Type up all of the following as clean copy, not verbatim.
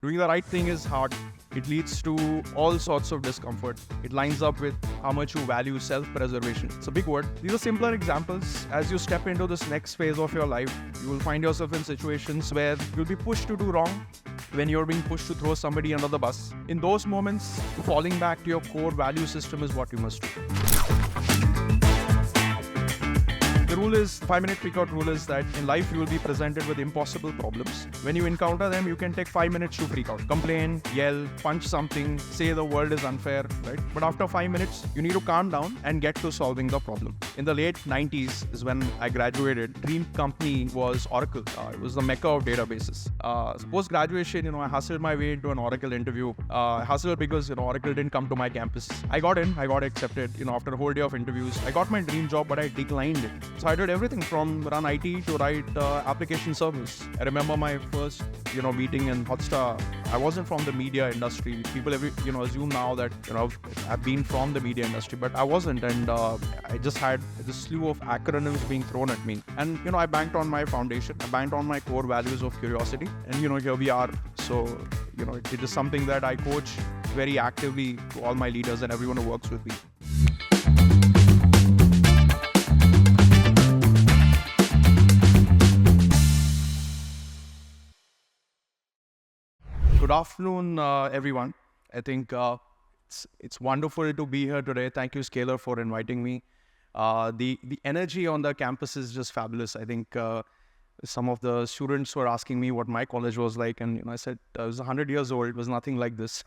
Doing the right thing is hard. It leads to all sorts of discomfort. It lines up with how much you value self-preservation. It's a big word. These are simpler examples. As you step into this next phase of your life, you will find yourself in situations where you'll be pushed to do wrong, when you're being pushed to throw somebody under the bus. In those moments, falling back to your core value system is what you must do. The rule is, 5-minute freakout rule is that in life you will be presented with impossible problems. When you encounter them, you can take 5 minutes to freak out. Complain, yell, punch something, say the world is unfair, right? But after 5 minutes, you need to calm down and get to solving the problem. In the late 90s is when I graduated. Dream company was Oracle. It was the mecca of databases. Post-graduation, I hustled my way into an Oracle interview. I hustled because, Oracle didn't come to my campus. I got in, I got accepted, after a whole day of interviews. I got my dream job, but I declined it. So I did everything from run IT to write application service. I remember my first, meeting in Hotstar. I wasn't from the media industry. People, assume now that, I've been from the media industry, but I wasn't. And I just had this slew of acronyms being thrown at me. And, I banked on my foundation. I banked on my core values of curiosity. And, here we are. So, it is something that I coach very actively to all my leaders and everyone who works with me. Good afternoon, everyone. I think it's wonderful to be here today. Thank you, Scalar, for inviting me. The energy on the campus is just fabulous. I think some of the students were asking me what my college was like, and I said I was 100 years old. It was nothing like this.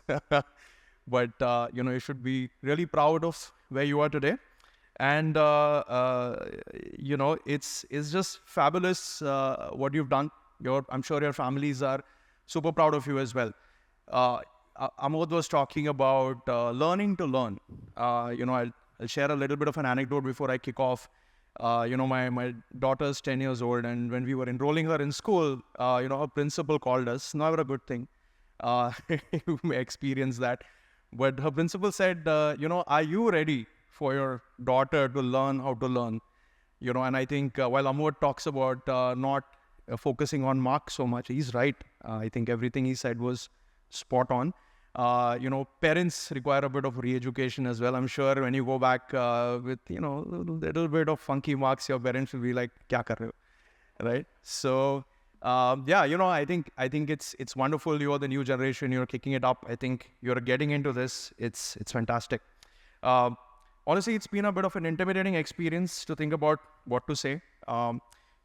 But you should be really proud of where you are today. And it's just fabulous what you've done. I'm sure your families are super proud of you as well. Amod was talking about learning to learn. I'll share a little bit of an anecdote before I kick off. My daughter's 10 years old, and when we were enrolling her in school, her principal called us. Never a good thing. You may experience that. But her principal said, are you ready for your daughter to learn how to learn? And I think while Amod talks about not focusing on marks so much, he's right. I think everything he said was spot on. Parents require a bit of re-education as well. I'm sure when you go back with, little bit of funky marks, your parents will be like, "Kya kar rahe ho?" Right? So, I think it's wonderful. You're the new generation. You're kicking it up. I think you're getting into this. It's fantastic. Honestly, it's been a bit of an intimidating experience to think about what to say.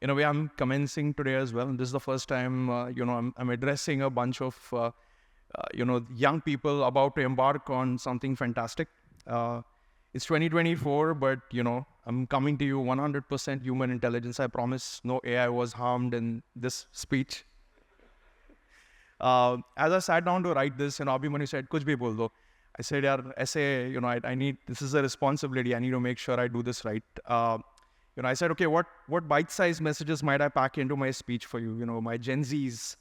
In a way, I'm commencing today as well. And this is the first time, I'm addressing a bunch of, young people about to embark on something fantastic. It's 2024, but, I'm coming to you 100% human intelligence. I promise no AI was harmed in this speech. As I sat down to write this, Abhimanyu said, "Kuch bhi bol do." I said, "Yaar, essay, I need, this is a responsibility. I need to make sure I do this right." I said, okay, what bite-sized messages might I pack into my speech for you? My Gen Zs.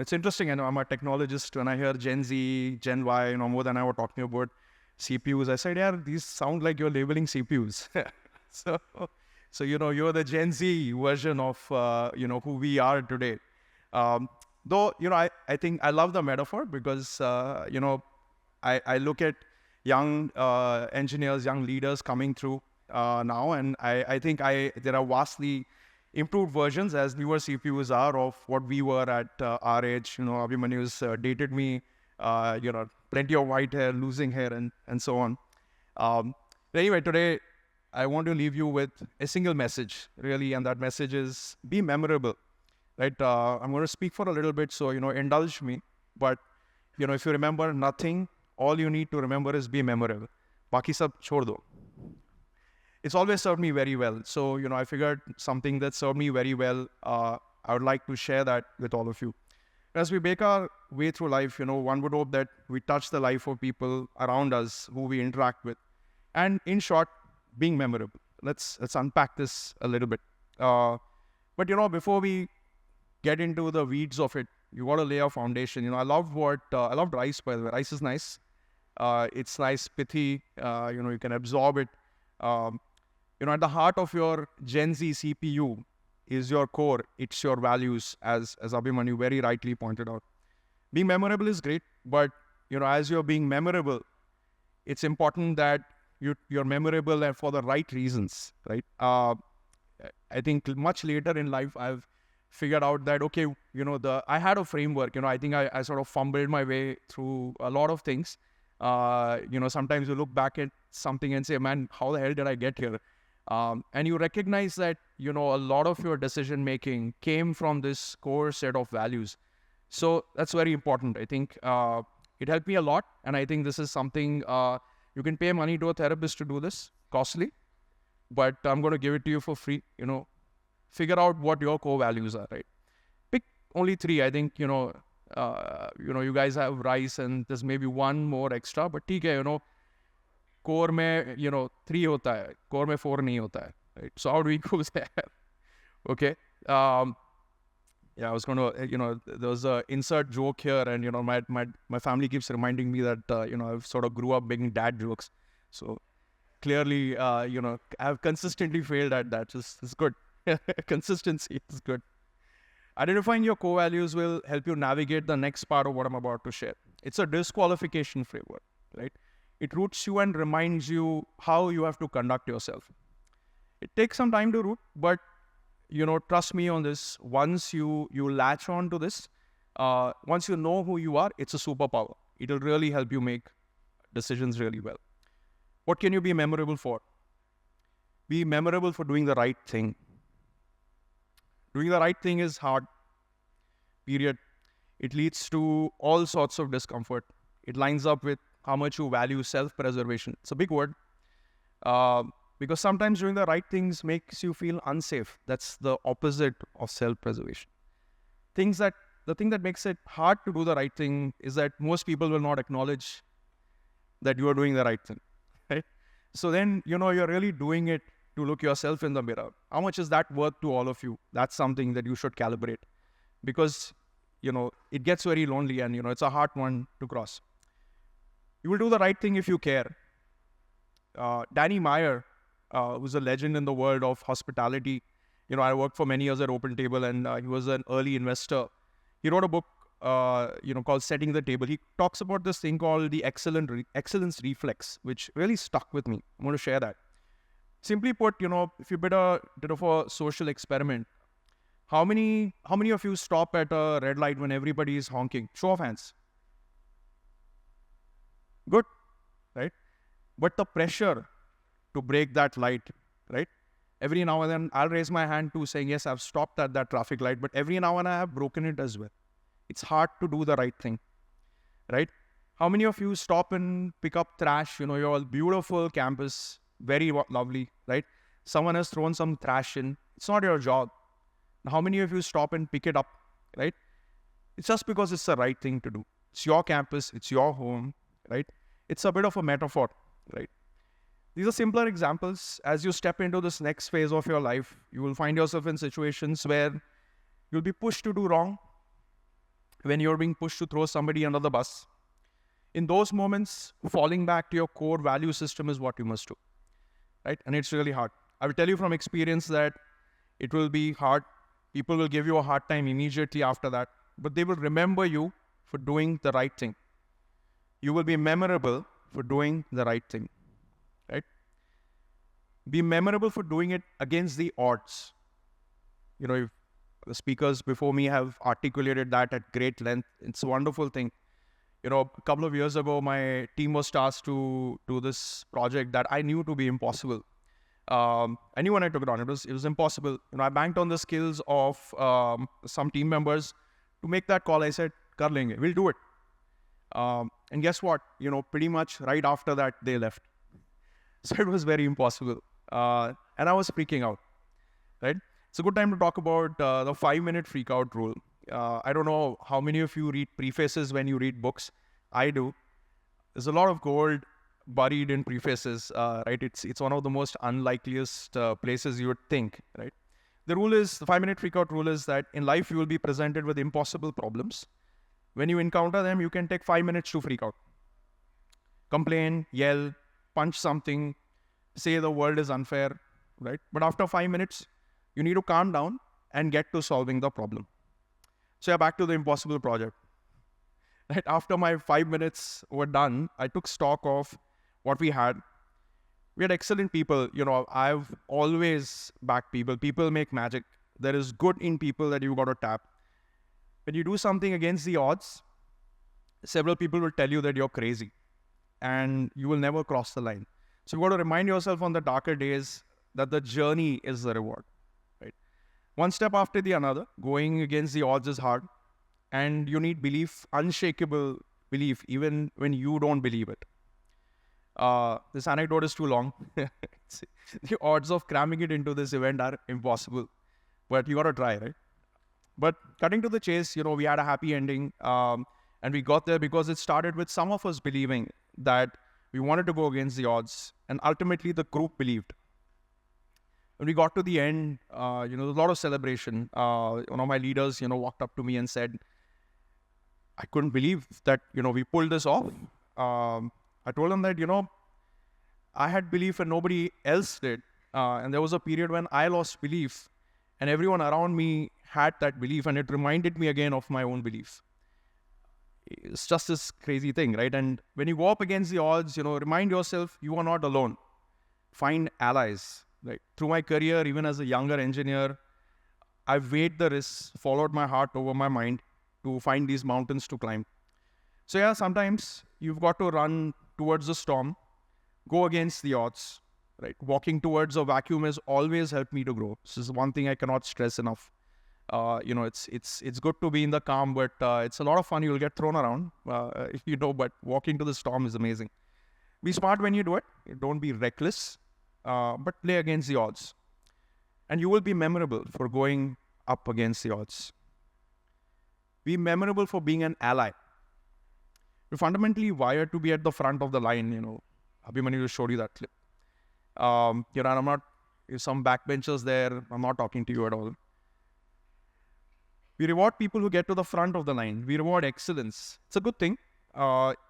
It's interesting. I'm a technologist. When I hear Gen Z, Gen Y, more than I were talking about CPUs. I said, yeah, these sound like you're labeling CPUs. So you're the Gen Z version of, who we are today. Though, I think I love the metaphor because, I look at young engineers, young leaders coming through now, and I think there are vastly improved versions as newer CPUs are of what we were at our age. Abhimanyu's dated me, plenty of white hair, losing hair, and so on. Anyway, today I want to leave you with a single message, really, and that message is be memorable, right? I'm going to speak for a little bit, so, indulge me. But, if you remember nothing, all you need to remember is be memorable. Baki sab chhod do. It's always served me very well. So, I figured something that served me very well, I would like to share that with all of you. As we make our way through life, one would hope that we touch the life of people around us who we interact with. And in short, being memorable. Let's unpack this a little bit. But, before we get into the weeds of it, you got to lay a foundation. I loved rice, by the way. Rice is nice. It's nice, pithy. You can absorb it. At the heart of your Gen Z CPU is your core. It's your values, as Abhimanyu very rightly pointed out. Being memorable is great, but as you're being memorable, it's important that you're memorable and for the right reasons, right? I think much later in life, I've figured out that, okay, I had a framework, I think I sort of fumbled my way through a lot of things. Sometimes you look back at something and say, man, how the hell did I get here? And you recognize that, a lot of your decision making came from this core set of values. So that's very important. I think it helped me a lot. And I think this is something you can pay money to a therapist to do this, costly, but I'm going to give it to you for free. Figure out what your core values are, right? Pick only 3. I think, you guys have rice and there's maybe one more extra, but ठीक है, core में, 3 होता है, core में 4 नहीं होता है, right? So how do we go there? Okay. Yeah, I was going to, there was a insert joke here, and, my family keeps reminding me that, I've sort of grew up making dad jokes. So clearly, I've consistently failed at that. It's good. Consistency is good. Identifying your core values will help you navigate the next part of what I'm about to share. It's a disqualification framework, right? It roots you and reminds you how you have to conduct yourself. It takes some time to root, but trust me on this. Once you latch on to this, once you know who you are, it's a superpower. It'll really help you make decisions really well. What can you be memorable for? Be memorable for doing the right thing. Doing the right thing is hard, period. It leads to all sorts of discomfort. It lines up with how much you value self-preservation. It's a big word. Because sometimes doing the right things makes you feel unsafe. That's the opposite of self-preservation. The thing that makes it hard to do the right thing is that most people will not acknowledge that you are doing the right thing, right? So then, you're really doing it to look yourself in the mirror. How much is that worth to all of you? That's something that you should calibrate, because, it gets very lonely and, it's a hard one to cross. You will do the right thing if you care. Danny Meyer, who's a legend in the world of hospitality. I worked for many years at Open Table, and he was an early investor. He wrote a book, called Setting the Table. He talks about this thing called the excellence reflex, which really stuck with me. I'm going to share that. Simply put, if you did a social experiment, how many of you stop at a red light when everybody is honking? Show of hands. Good, right? But the pressure to break that light, right? Every now and then I'll raise my hand too, saying, yes, I've stopped at that traffic light, but every now and then I have broken it as well. It's hard to do the right thing, right? How many of you stop and pick up trash? Your beautiful campus, very lovely, right? Someone has thrown some trash in. It's not your job. How many of you stop and pick it up, right? It's just because it's the right thing to do. It's your campus, it's your home, right? It's a bit of a metaphor, right? These are simpler examples. As you step into this next phase of your life, you will find yourself in situations where you'll be pushed to do wrong, when you're being pushed to throw somebody under the bus. In those moments, falling back to your core value system is what you must do, right? And it's really hard. I will tell you from experience that it will be hard. People will give you a hard time immediately after that, but they will remember you for doing the right thing. You will be memorable for doing the right thing, right? Be memorable for doing it against the odds. If the speakers before me have articulated that at great length. It's a wonderful thing. A couple of years ago, my team was tasked to do this project that I knew to be impossible. I knew when I took it on, it was impossible. I banked on the skills of some team members to make that call. I said, "Kar lenge, we'll do it." And guess what? Pretty much right after that, they left. So it was very impossible. And I was freaking out, right? It's a good time to talk about the 5-minute freakout rule. I don't know how many of you read prefaces when you read books. I do. There's a lot of gold buried in prefaces, right? It's one of the most unlikeliest places you would think, right? The 5-minute freakout rule is that in life you will be presented with impossible problems. When you encounter them, you can take 5 minutes to freak out. Complain, yell, punch something, say the world is unfair, right? But after 5 minutes, you need to calm down and get to solving the problem. So yeah, back to the impossible project. Right after my 5 minutes were done, I took stock of what we had. We had excellent people. I've always backed people. People make magic. There is good in people that you got to tap. When you do something against the odds, several people will tell you that you're crazy and you will never cross the line. So you got to remind yourself on the darker days that the journey is the reward, right? One step after the another, going against the odds is hard. And you need belief, unshakable belief, even when you don't believe it. This anecdote is too long. The odds of cramming it into this event are impossible. But you got to try, right? But cutting to the chase, we had a happy ending. And we got there because it started with some of us believing that we wanted to go against the odds. And ultimately, the group believed. When we got to the end, there was a lot of celebration. One of my leaders, walked up to me and said, I couldn't believe that, we pulled this off. I told him that, I had belief and nobody else did. And there was a period when I lost belief and everyone around me had that belief, and it reminded me again of my own belief. It's just this crazy thing, right? And when you go up against the odds, remind yourself you are not alone. Find allies, right? Through my career, even as a younger engineer, I've weighed the risks, followed my heart over my mind to find these mountains to climb. So yeah, sometimes you've got to run towards the storm, go against the odds, right? Walking towards a vacuum has always helped me to grow. This is one thing I cannot stress enough. It's good to be in the calm, but it's a lot of fun. You'll get thrown around, but walking to the storm is amazing. Be smart when you do it. Don't be reckless, but play against the odds. And you will be memorable for going up against the odds. Be memorable for being an ally. You're fundamentally wired to be at the front of the line, Abhimanyu just showed you that clip. And I'm not, some backbenchers there, I'm not talking to you at all. We reward people who get to the front of the line. We reward excellence. It's a good thing.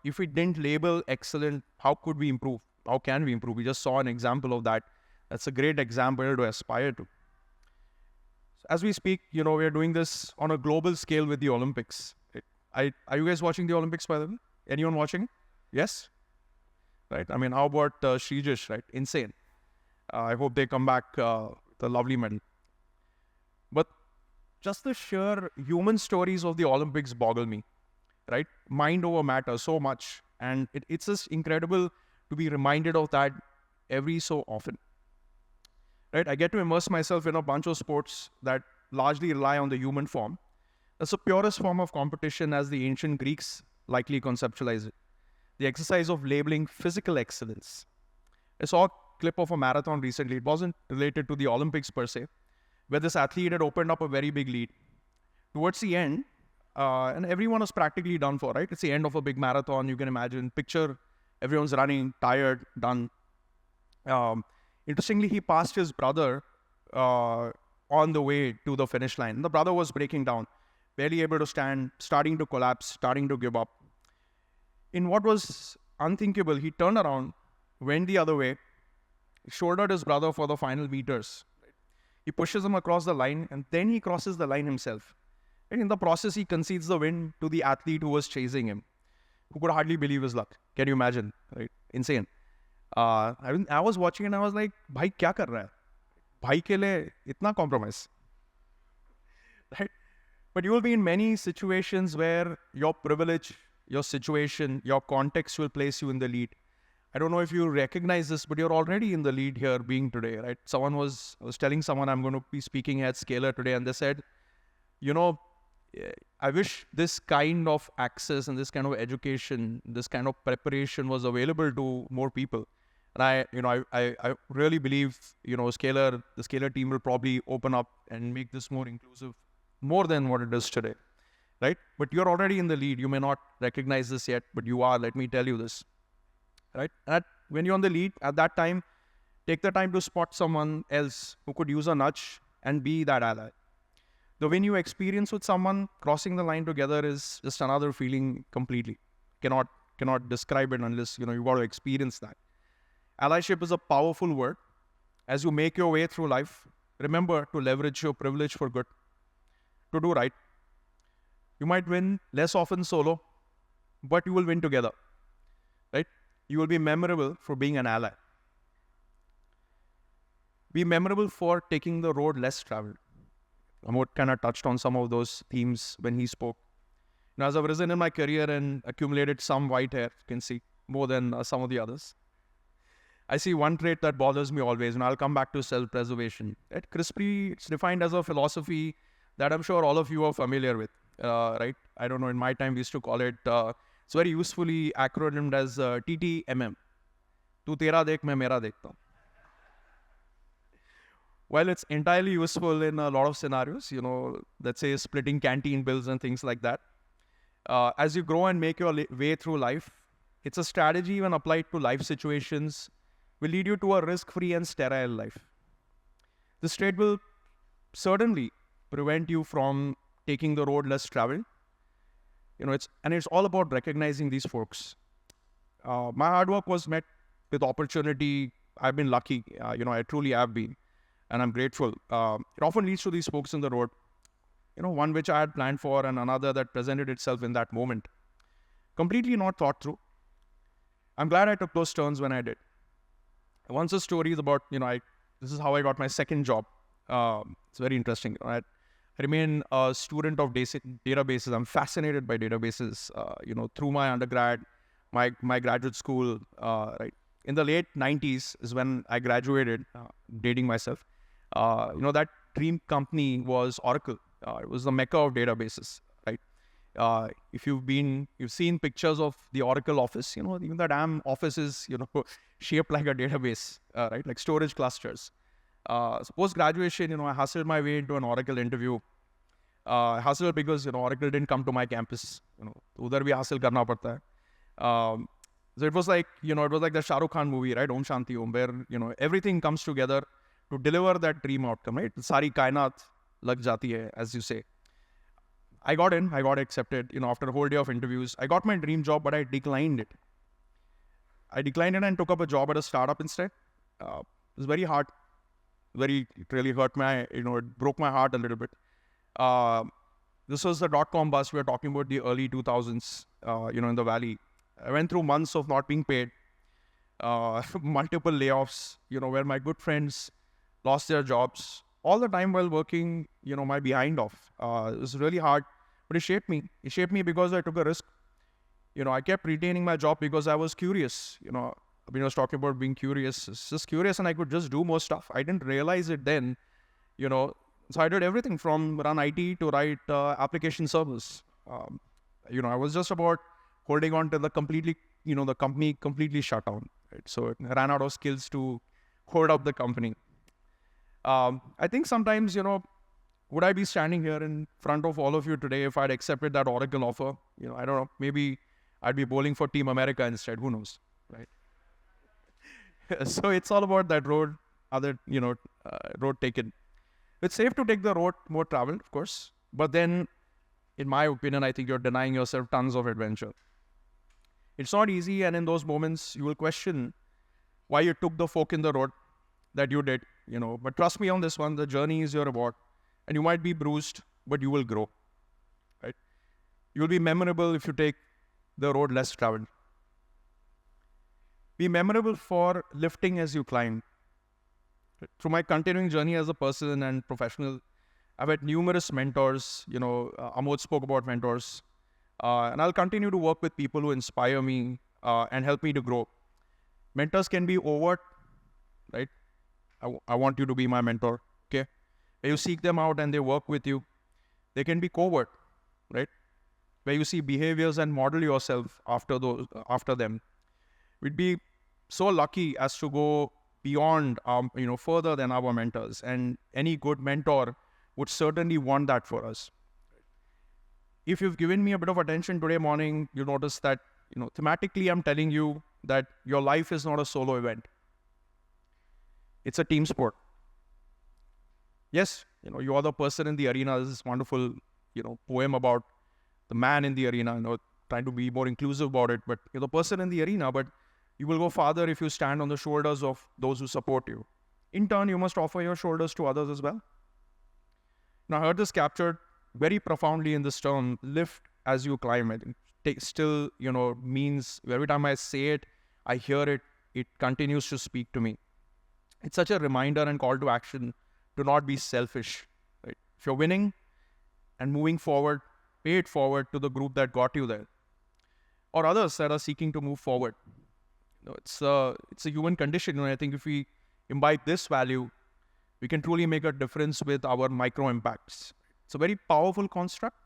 If we didn't label excellent, how could we improve? How can we improve? We just saw an example of that. That's a great example to aspire to. As we speak, we're doing this on a global scale with the Olympics. Are you guys watching the Olympics, by the way? Anyone watching? Yes? Right. I mean, how about Srijesh, right? Insane. I hope they come back with a lovely medal. But just the sheer human stories of the Olympics boggle me, right? Mind over matter so much. And it's just incredible to be reminded of that every so often. Right? I get to immerse myself in a bunch of sports that largely rely on the human form. That's the purest form of competition as the ancient Greeks likely conceptualized it. The exercise of labeling physical excellence. I saw a clip of a marathon recently. It wasn't related to the Olympics per se, where this athlete had opened up a very big lead. Towards the end, and everyone was practically done for, right? It's the end of a big marathon, you can imagine. Picture everyone's running, tired, done. Interestingly, he passed his brother on the way to the finish line. The brother was breaking down, barely able to stand, starting to collapse, starting to give up. In what was unthinkable, he turned around, went the other way, shouldered his brother for the final meters. He pushes him across the line, and then he crosses the line himself. And in the process, he concedes the win to the athlete who was chasing him, who could hardly believe his luck. Can you imagine? Right? Insane. I was watching and I was like, "Bhai, kya kar raha hai? Bhai ke liye itna compromise." Right? But you will be in many situations where your privilege, your situation, your context will place you in the lead. I don't know if you recognize this, but you're already in the lead here being today, right? I was telling someone I'm going to be speaking at Scalar today, and they said, I wish this kind of access and this kind of education, this kind of preparation was available to more people. And I really believe, the Scalar team will probably open up and make this more inclusive, more than what it is today, right? But you're already in the lead. You may not recognize this yet, but you are. Let me tell you this, right? When you're on the lead, at that time, take the time to spot someone else who could use a nudge and be that ally. The win you experience with someone crossing the line together is just another feeling completely. Cannot describe it unless, you've got to experience that. Allyship is a powerful word. As you make your way through life, remember to leverage your privilege for good, to do right. You might win less often solo, but you will win together, right? You will be memorable for being an ally. Be memorable for taking the road less traveled. Amod kind of touched on some of those themes when he spoke. Now, as I've risen in my career and accumulated some white hair, you can see more than some of the others, I see one trait that bothers me always, and I'll come back to self-preservation. At Crispy, it's defined as a philosophy that I'm sure all of you are familiar with, right? I don't know, in my time, we used to call it, it's very usefully acronymed as TTMM. Tu tera dekh, main mera dekhta hu. While it's entirely useful in a lot of scenarios, let's say splitting canteen bills and things like that, as you grow and make your way through life, it's a strategy when applied to life situations will lead you to a risk-free and sterile life. This trait will certainly prevent you from taking the road less traveled. It's all about recognizing these folks. My hard work was met with opportunity. I've been lucky. I truly have been, and I'm grateful. It often leads to these folks in the road. One which I had planned for and another that presented itself in that moment. Completely not thought through. I'm glad I took those turns when I did. Once a story is about, this is how I got my second job. It's very interesting. I remain a student of databases. I'm fascinated by databases, through my undergrad, my graduate school, right? In the late 90s is when I graduated, dating myself. That dream company was Oracle. It was the mecca of databases, right? If you've seen pictures of the Oracle office, even the damn office is, shaped like a database, right? Like storage clusters. So post-graduation, I hustled my way into an Oracle interview. Hustled because, Oracle didn't come to my campus. Udhar bhi hustle karna padta hai. So it was like, the Shah Rukh Khan movie, right? Om Shanti Om, where, everything comes together to deliver that dream outcome, right? Sari kainat lag jati hai, as you say. I got accepted, after a whole day of interviews. I got my dream job, but I declined it. And took up a job at a startup instead. It was very hard. It really hurt it broke my heart a little bit. This was the dot-com bust. We were talking about the early 2000s, in the Valley. I went through months of not being paid, multiple layoffs, where my good friends lost their jobs, all the time while working, my behind off. It was really hard, but it shaped me. It shaped me because I took a risk. I kept retaining my job because I was curious. I was talking about being curious. It's just curious, and I could just do more stuff. I didn't realize it then, So I did everything from run IT to write application servers. I was just about holding on to the completely, the company completely shut down. Right? So it ran out of skills to hold up the company. I think sometimes, would I be standing here in front of all of you today if I'd accepted that Oracle offer? I don't know. Maybe I'd be bowling for Team America instead. Who knows, right? So it's all about that road taken. It's safe to take the road more traveled, of course. But then, in my opinion, I think you're denying yourself tons of adventure. It's not easy, and in those moments, you will question why you took the fork in the road that you did, But trust me on this one, the journey is your reward. And you might be bruised, but you will grow, right? You will be memorable if you take the road less traveled. Be memorable for lifting as you climb. Through my continuing journey as a person and professional, I've had numerous mentors. Amod spoke about mentors. And I'll continue to work with people who inspire me and help me to grow. Mentors can be overt, right? I want you to be my mentor, okay? Where you seek them out and they work with you. They can be covert, right? Where you see behaviors and model yourself after them. We'd be so lucky as to go beyond, further than our mentors. And any good mentor would certainly want that for us. If you've given me a bit of attention today morning, you notice that, thematically, I'm telling you that your life is not a solo event. It's a team sport. Yes, you are the person in the arena. This is wonderful, poem about the man in the arena, trying to be more inclusive about it, but you're the person in the arena, but you will go farther if you stand on the shoulders of those who support you. In turn, you must offer your shoulders to others as well. Now, I heard this captured very profoundly in this term, lift as you climb. I think still, means every time I say it, I hear it, it continues to speak to me. It's such a reminder and call to action to not be selfish, right? If you're winning and moving forward, pay it forward to the group that got you there, or others that are seeking to move forward. It's a human condition. I think if we imbibe this value, we can truly make a difference with our micro impacts. It's a very powerful construct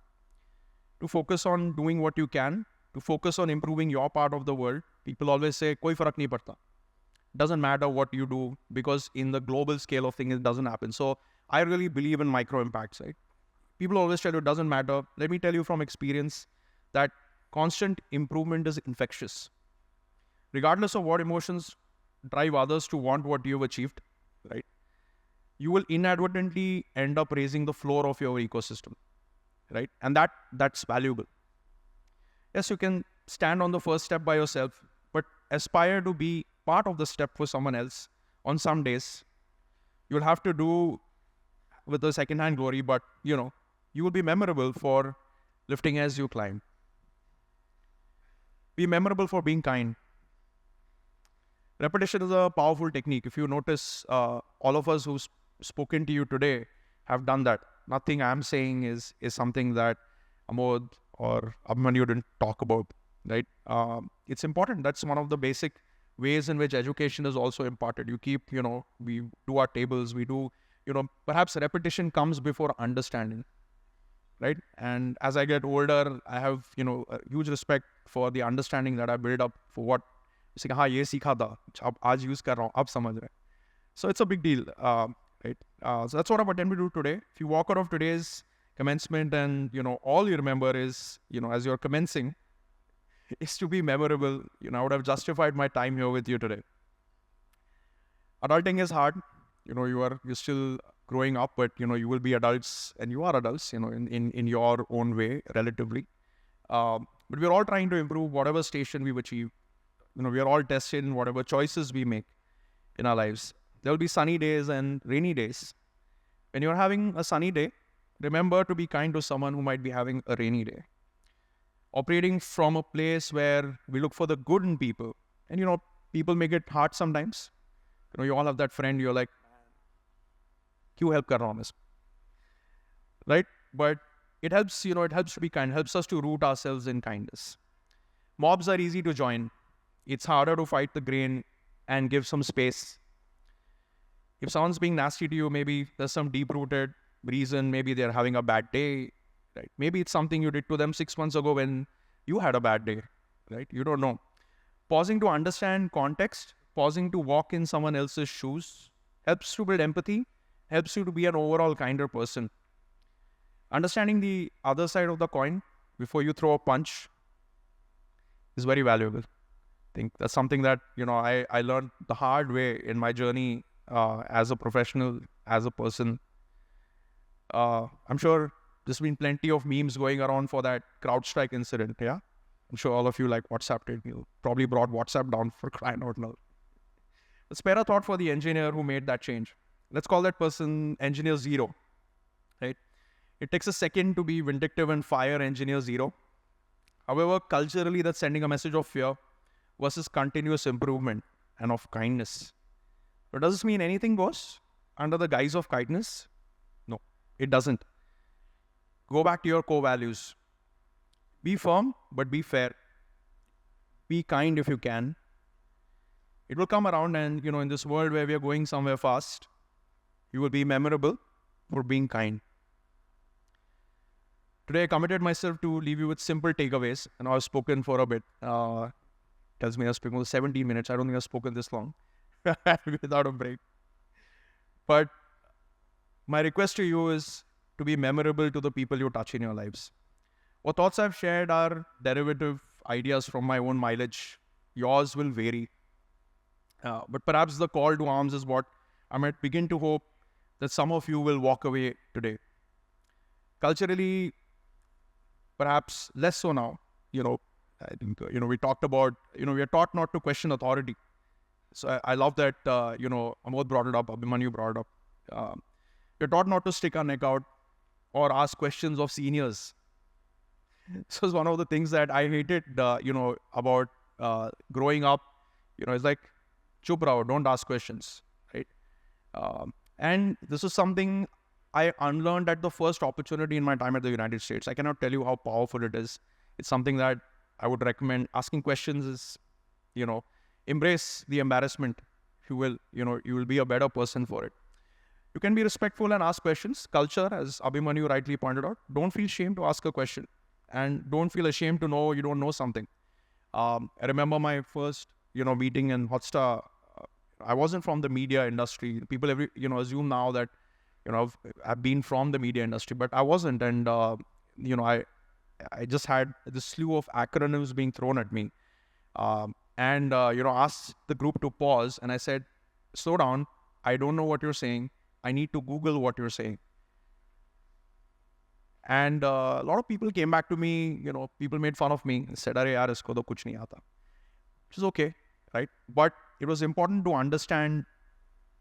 to focus on doing what you can, to focus on improving your part of the world. People always say, koi farak nahi padta. Doesn't matter what you do, because in the global scale of things, it doesn't happen. So I really believe in micro impacts, right? People always tell you it doesn't matter. Let me tell you from experience that constant improvement is infectious. Regardless of what emotions drive others to want what you've achieved, right? You will inadvertently end up raising the floor of your ecosystem, right? And that's valuable. Yes, you can stand on the first step by yourself, but aspire to be part of the step for someone else on some days. You'll have to do with the second-hand glory, but you will be memorable for lifting as you climb. Be memorable for being kind. Repetition is a powerful technique. If you notice, all of us who've spoken to you today have done that. Nothing I'm saying is something that Amod or Abhimanyu didn't talk about, right? It's important. That's one of the basic ways in which education is also imparted. You keep, we do our tables, we do, perhaps repetition comes before understanding, right? And as I get older, I have, a huge respect for the understanding that I build up for what, ye sikha tha, ab aaj use kar raha hu, ab samajh rahe. So it's a big deal, right? So that's what I've attempted to do today. If you walk out of today's commencement and, all you remember is, as you're commencing, is to be memorable. I would have justified my time here with you today. Adulting is hard. You're still growing up, but, you will be adults, and you are adults, in your own way, relatively. But we're all trying to improve whatever station we've achieved. We are all tested in whatever choices we make in our lives. There will be sunny days and rainy days. When you're having a sunny day, remember to be kind to someone who might be having a rainy day. Operating from a place where we look for the good in people. And, people make it hard sometimes. You all have that friend, you're like, "Kyun help kar raha hu?" Right? But it helps, it helps to be kind, helps us to root ourselves in kindness. Mobs are easy to join. It's harder to fight the grain and give some space. If someone's being nasty to you, maybe there's some deep-rooted reason. Maybe they're having a bad day, right? Maybe it's something you did to them 6 months ago when you had a bad day, right? You don't know. Pausing to understand context, pausing to walk in someone else's shoes, helps to build empathy, helps you to be an overall kinder person. Understanding the other side of the coin before you throw a punch is very valuable. I think that's something that, I learned the hard way in my journey as a professional, as a person. I'm sure there's been plenty of memes going around for that CrowdStrike incident, yeah? I'm sure all of you WhatsApped it. You probably brought WhatsApp down for crying out loud. But spare a thought for the engineer who made that change. Let's call that person Engineer Zero, right? It takes a second to be vindictive and fire Engineer Zero. However, culturally, that's sending a message of fear versus continuous improvement and of kindness. But does this mean anything goes under the guise of kindness? No, it doesn't. Go back to your core values. Be firm, but be fair. Be kind if you can. It will come around, and, in this world where we are going somewhere fast, you will be memorable for being kind. Today, I committed myself to leave you with simple takeaways, and I've spoken for a bit. Tells me I've spoken for 17 minutes. I don't think I've spoken this long without a break. But my request to you is to be memorable to the people you touch in your lives. What thoughts I've shared are derivative ideas from my own mileage. Yours will vary. But perhaps the call to arms is what I might begin to hope that some of you will walk away today. Culturally, perhaps less so now. I think, we talked about, we are taught not to question authority. So I love that, Amod brought it up, Abhimanyu brought it up. We're taught not to stick our neck out or ask questions of seniors. So it's one of the things that I hated, about growing up. It's like, chup raho, don't ask questions, right? And this is something I unlearned at the first opportunity in my time at the United States. I cannot tell you how powerful it is. It's something that I would recommend. Asking questions is, embrace the embarrassment. You will be a better person for it. You can be respectful and ask questions. Culture, as Abhimanyu rightly pointed out, don't feel shame to ask a question, and don't feel ashamed to know you don't know something. I remember my first, meeting in Hotstar. I wasn't from the media industry. People assume now that, I've been from the media industry, but I wasn't. And, I just had this slew of acronyms being thrown at me. Asked the group to pause. And I said, slow down. I don't know what you're saying. I need to Google what you're saying. And a lot of people came back to me, people made fun of me and said, "Arey yaar, isko to kuch nahi aata," which is okay, right? But it was important to understand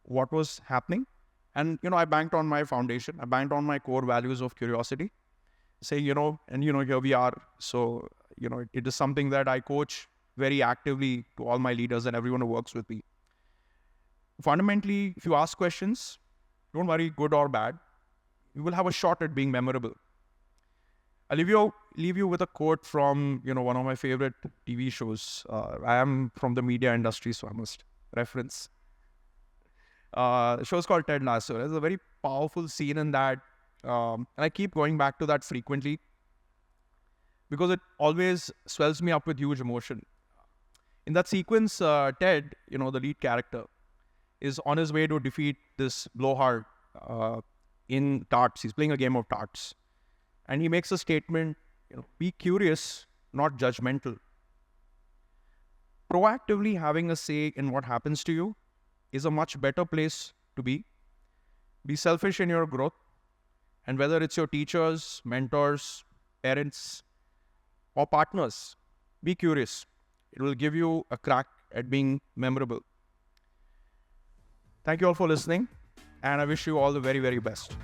what was happening. And, I banked on my foundation. I banked on my core values of curiosity. Say, here we are. So, it is something that I coach very actively to all my leaders and everyone who works with me. Fundamentally, if you ask questions, don't worry, good or bad, you will have a shot at being memorable. I'll leave you with a quote from, one of my favorite TV shows. I am from the media industry, so I must reference. The show's called Ted Lasso. There's a very powerful scene in that. And I keep going back to that frequently because it always swells me up with huge emotion. In that sequence, Ted, the lead character, is on his way to defeat this blowhard in darts. He's playing a game of darts. And he makes a statement, be curious, not judgmental. Proactively having a say in what happens to you is a much better place to be. Be selfish in your growth. And whether it's your teachers, mentors, parents, or partners, be curious. It will give you a crack at being memorable. Thank you all for listening. And I wish you all the very, very best.